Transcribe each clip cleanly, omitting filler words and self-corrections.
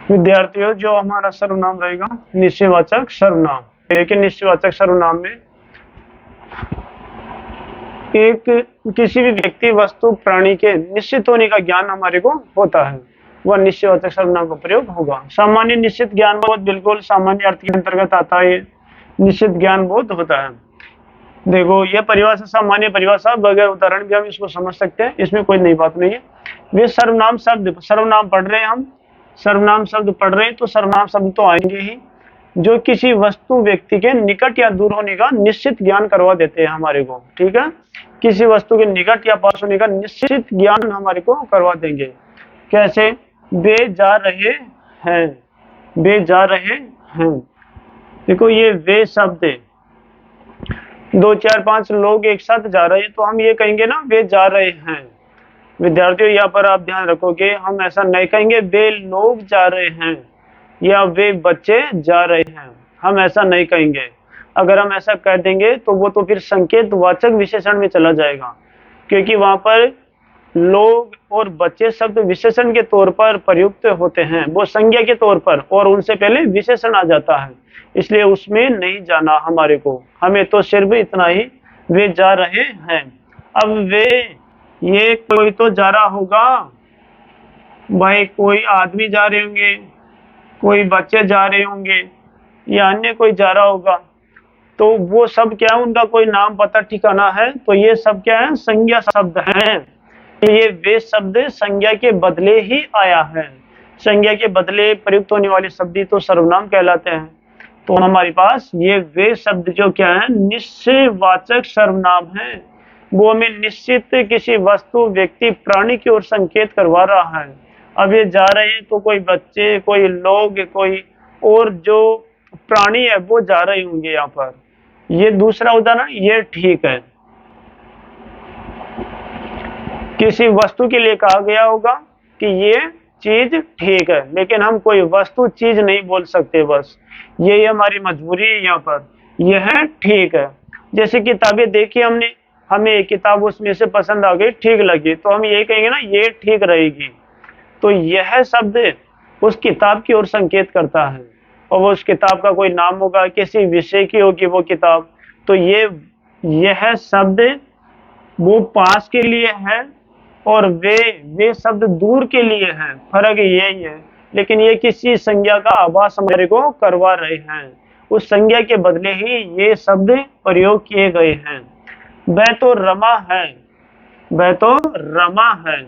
विद्यार्थियों, जो हमारा सर्वनाम रहेगा निश्चयवाचक सर्वनाम। लेकिन निश्चयवाचक सर्वनाम में एक किसी भी व्यक्ति, वस्तु, प्राणी के निश्चित होने का ज्ञान हमारे को होता है, वह निश्चयवाचक सर्वनाम का प्रयोग होगा। सामान्य निश्चित ज्ञान बोध बिल्कुल सामान्य अर्थ के अंतर्गत आता है। निश्चित ज्ञान बोध होता है। देखो, यह परिभाषा सामान्य परिभाषा, बगैर उदाहरण भी हम इसको समझ सकते हैं, इसमें कोई नई बात नहीं है। वे सर्वनाम शब्द, सर्वनाम पढ़ रहे हैं हम, सर्वनाम शब्द पढ़ रहे हैं तो सर्वनाम शब्द तो आएंगे ही, जो किसी वस्तु, व्यक्ति के निकट या दूर होने का निश्चित ज्ञान करवा देते हैं हमारे को। ठीक है, किसी वस्तु के निकट या पास होने का निश्चित ज्ञान हमारे को करवा देंगे। कैसे? वे जा रहे हैं, वे जा रहे हैं। देखो, ये वे शब्द, 2 4 5 लोग एक साथ जा रहे हैं तो हम ये कहेंगे ना, वे जा रहे हैं। विद्यार्थियों, यहाँ पर आप ध्यान रखोगे, हम ऐसा नहीं कहेंगे वे लोग जा रहे हैं या वे बच्चे जा रहे हैं, हम ऐसा नहीं कहेंगे। अगर हम ऐसा कह देंगे तो वो तो फिर संकेतवाचक विशेषण में चला जाएगा, क्योंकि वहां पर लोग और बच्चे शब्द विशेषण के तौर पर प्रयुक्त होते हैं, वो संज्ञा के तौर पर, और उनसे पहले विशेषण आ जाता है, इसलिए उसमें नहीं जाना हमारे को। हमें तो सिर्फ इतना ही, वे जा रहे हैं। अब वे, ये कोई तो जा रहा होगा भाई, कोई आदमी जा रहे होंगे, कोई बच्चे जा रहे होंगे या अन्य कोई जा रहा होगा, तो वो सब क्या है, उनका कोई नाम पता ठिकाना है, तो ये सब क्या है, संज्ञा शब्द हैं। ये वे शब्द संज्ञा के बदले ही आया है, संज्ञा के बदले प्रयुक्त होने वाले शब्द ही तो सर्वनाम कहलाते हैं। तो हमारे पास ये वे शब्द जो क्या है, निश्चयवाचक सर्वनाम है, वो हमें निश्चित किसी वस्तु, व्यक्ति, प्राणी की ओर संकेत करवा रहा है। अब ये जा रहे हैं तो कोई बच्चे, कोई लोग, कोई और जो प्राणी है वो जा रहे होंगे यहाँ पर। ये दूसरा उदाहरण, ये ठीक है, किसी वस्तु के लिए कहा गया होगा कि ये चीज ठीक है, लेकिन हम कोई वस्तु, चीज नहीं बोल सकते, बस यही हमारी मजबूरी है यहाँ पर। यह ठीक है, जैसे किताबें देखी हमने, हमें एक किताब उसमें से पसंद आ गई, ठीक लगी, तो हम यही कहेंगे ना, ये ठीक रहेगी। तो यह शब्द उस किताब की ओर संकेत करता है, और वो उस किताब का कोई नाम होगा, किसी विषय की होगी वो किताब, तो यह शब्द वो पास के लिए है और वे शब्द दूर के लिए है, फर्क यही है। लेकिन ये किसी संज्ञा का आभास हमारे को करवा रहे हैं, उस संज्ञा के बदले ही ये शब्द प्रयोग किए गए हैं। वह तो रमा है, वह तो रमा है।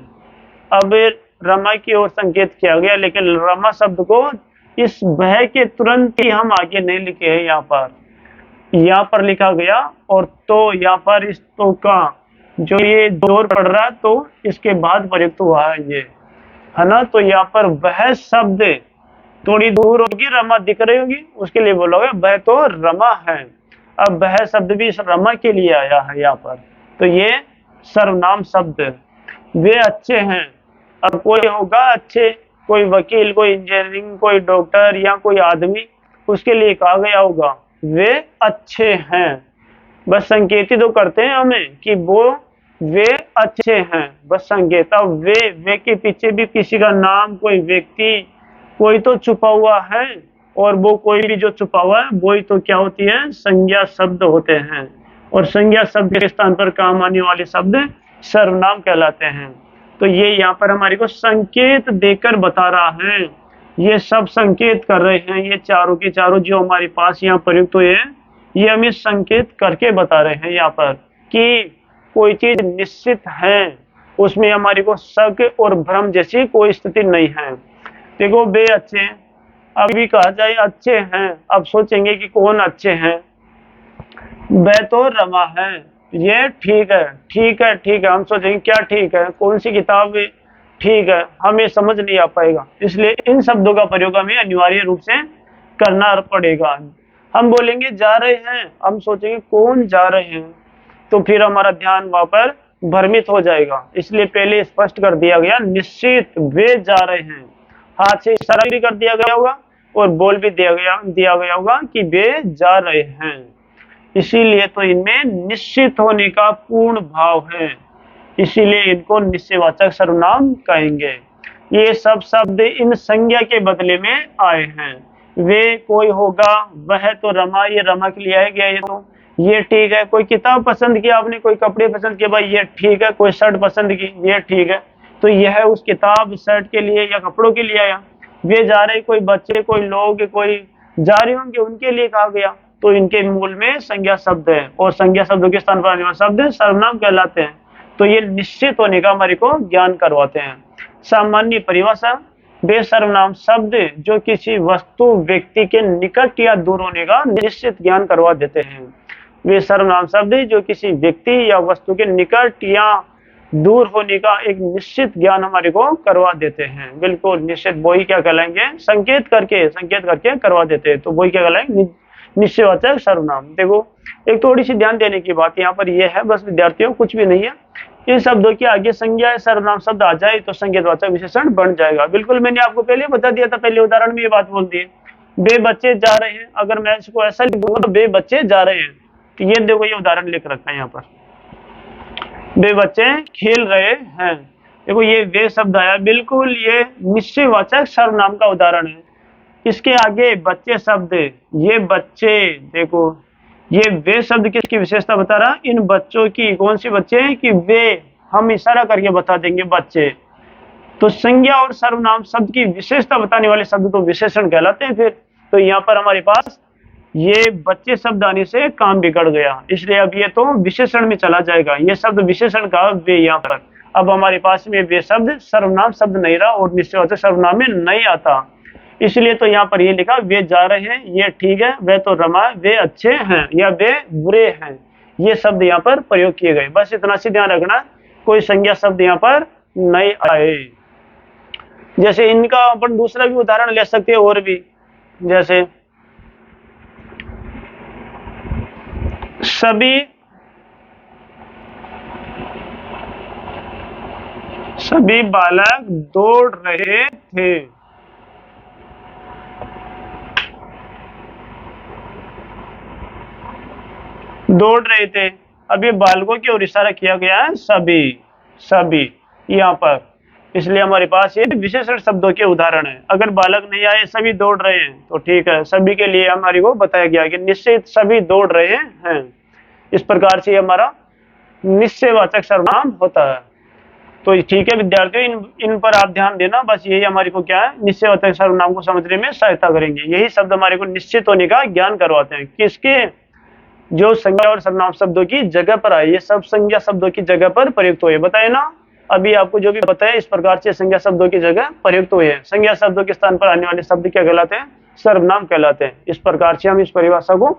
अब रमा की ओर संकेत किया गया, लेकिन रमा शब्द को इस वह के तुरंत ही हम आगे नहीं लिखे हैं, यहाँ पर लिखा गया, और तो यहाँ पर इस तो का जो ये जोर पड़ रहा है तो इसके बाद प्रयुक्त हुआ है ये, है ना। तो यहाँ पर वह शब्द थोड़ी दूर होगी, रमा दिख रही होगी, उसके लिए बोलोगे वह तो रमा है। अब वह शब्द भी इस रमा के लिए आया है यहाँ पर, तो ये सर्वनाम शब्द। वे अच्छे हैं, अब कोई होगा अच्छे, कोई वकील, कोई इंजीनियरिंग, कोई डॉक्टर या कोई आदमी, उसके लिए कहा गया होगा वे अच्छे हैं, बस संकेत ही तो करते हैं हमें कि वो वे अच्छे हैं, बस संकेत। अब वे के पीछे भी किसी का नाम, कोई व्यक्ति, कोई तो छुपा हुआ है, और वो कोई भी जो छुपा हुआ है वही तो क्या होती है, संज्ञा शब्द होते हैं, और संज्ञा शब्द के स्थान पर काम आने वाले शब्द सर्वनाम कहलाते हैं। तो ये यहाँ पर हमारे को संकेत देकर बता रहा है, ये सब संकेत कर रहे हैं, ये चारों के चारों जो हमारे पास यहाँ प्रयुक्त हुए हैं, ये हमें संकेत करके बता रहे हैं यहाँ पर कि कोई चीज निश्चित है, उसमें हमारे को शक और भ्रम जैसी कोई स्थिति नहीं है। देखो, वे अच्छे हैं, अभी कहा जाए अच्छे हैं, अब सोचेंगे कि कौन अच्छे हैं, वह तो रमा है, ये ठीक है, ठीक है, ठीक है, हम सोचेंगे क्या ठीक है, कौन सी किताब ठीक है, हमें समझ नहीं आ पाएगा, इसलिए इन शब्दों का प्रयोग हमें अनिवार्य रूप से करना पड़ेगा। हम बोलेंगे जा रहे हैं, हम सोचेंगे कौन जा रहे हैं, तो फिर हमारा ध्यान वहां पर भ्रमित हो जाएगा, इसलिए पहले स्पष्ट कर दिया गया निश्चित वे जा रहे हैं, हाथ से इशारा भी कर दिया गया होगा और बोल भी दिया गया होगा कि वे जा रहे हैं, इसीलिए तो इनमें निश्चित होने का पूर्ण भाव है, इसीलिए इनको निश्चयवाचक सर्वनाम कहेंगे। ये सब शब्द इन संज्ञा के बदले में आए हैं। वे कोई होगा, वह तो रमा, ये रमा के लिए आया गया, ये ठीक है। कोई किताब पसंद किया आपने, कोई कपड़े पसंद किए, भाई ये ठीक है। कोई शर्ट पसंद की, ये ठीक है। तो यह उस किताब शर्ट के लिए या कपड़ों के लिए आया। वे जा रहे, कोई बच्चे, कोई लोग, कोई जा रहे होंगे, उनके लिए कहा गया। तो इनके मूल में संज्ञा शब्द है, और संज्ञा शब्दों के स्थान पर आने वाले शब्द सर्वनाम कहलाते हैं। तो ये निश्चित होने का हमारे को ज्ञान करवाते हैं। सामान्य परिभाषा, वे सर्वनाम शब्द जो किसी वस्तु व्यक्ति के निकट या दूर होने का निश्चित ज्ञान करवा देते हैं। वे सर्वनाम शब्द जो किसी व्यक्ति या वस्तु के निकट या दूर होने का एक निश्चित ज्ञान हमारे को करवा देते हैं। बिल्कुल निश्चित, वही क्या कहलाएंगे, संकेत करके करवा देते हैं। तो वही क्या कहलाएंगे, निश्चयवाचक सर्वनाम। देखो एक थोड़ी सी ध्यान देने की बात यहाँ पर यह है, बस विद्यार्थियों कुछ भी नहीं है। इन शब्दों के आगे संज्ञा या सर्वनाम शब्द आ जाए तो संकेतवाचक विशेषण बन जाएगा। बिल्कुल मैंने आपको पहले बता दिया था, पहले उदाहरण में ये बात बोल दी है। बे बच्चे जा रहे हैं, अगर मैं इसको ऐसा लिख दूंगा तो बे बच्चे जा रहे हैं। तो ये देखो, ये उदाहरण लिख रखा है यहाँ पर, बे बच्चे खेल रहे हैं। देखो ये वे शब्द आया, बिल्कुल ये निश्चयवाचक सर्वनाम का उदाहरण है। इसके आगे बच्चे शब्द, ये बच्चे, देखो ये वे शब्द किसकी विशेषता बता रहा, इन बच्चों की। कौन सी बच्चे हैं कि वे, हम इशारा करके बता देंगे बच्चे। तो संज्ञा और सर्वनाम शब्द की विशेषता बताने वाले शब्द तो विशेषण कहलाते हैं फिर। तो यहाँ पर हमारे पास ये बच्चे शब्द आने से काम बिगड़ गया, इसलिए अब ये तो विशेषण में चला जाएगा। ये शब्द विशेषण का वे, यहाँ पर अब हमारे पास में वे शब्द सर्वनाम शब्द नहीं रहा और निश्चयवाचक सर्वनाम में नहीं आता। इसलिए तो यहाँ पर ये लिखा, वे जा रहे हैं, ये ठीक है। वे तो रमा, वे अच्छे हैं या वे बुरे हैं, ये शब्द यहाँ पर प्रयोग किए गए। बस इतना सी ध्यान रखना, कोई संज्ञा शब्द यहाँ पर नहीं आए। जैसे इनका अपन दूसरा भी उदाहरण ले सकते हैं, और भी, जैसे सभी बालक दौड़ रहे थे। दौड़ रहे थे, अब ये बालकों की ओर इशारा किया गया है, सभी यहाँ पर। इसलिए हमारे पास ये विशेषण शब्दों के उदाहरण है। अगर बालक नहीं आए, सभी दौड़ रहे हैं, तो ठीक है, सभी के लिए हमारी को बताया गया कि निश्चित सभी दौड़ रहे हैं। इस प्रकार से हमारा निश्चयवाचक सर्वनाम होता है। तो ठीक है विद्यार्थियों, इन पर आप ध्यान देना। बस यही हमारे को क्या है, निश्चयवाचक सर्वनाम को समझने में सहायता करेंगे। यही शब्द हमारे को निश्चित होने का ज्ञान करवाते हैं। किसके, जो संज्ञा और सर्वनाम शब्दों की जगह पर आए, ये सब संज्ञा शब्दों की जगह पर प्रयुक्त हुए। बताए ना, अभी आपको जो भी बताया इस प्रकार से संज्ञा शब्दों की जगह प्रयुक्त हुए हैं। संज्ञा शब्दों के स्थान पर आने वाले शब्द क्या कहलाते हैं, सर्वनाम कहलाते हैं। इस प्रकार से हम इस परिभाषा को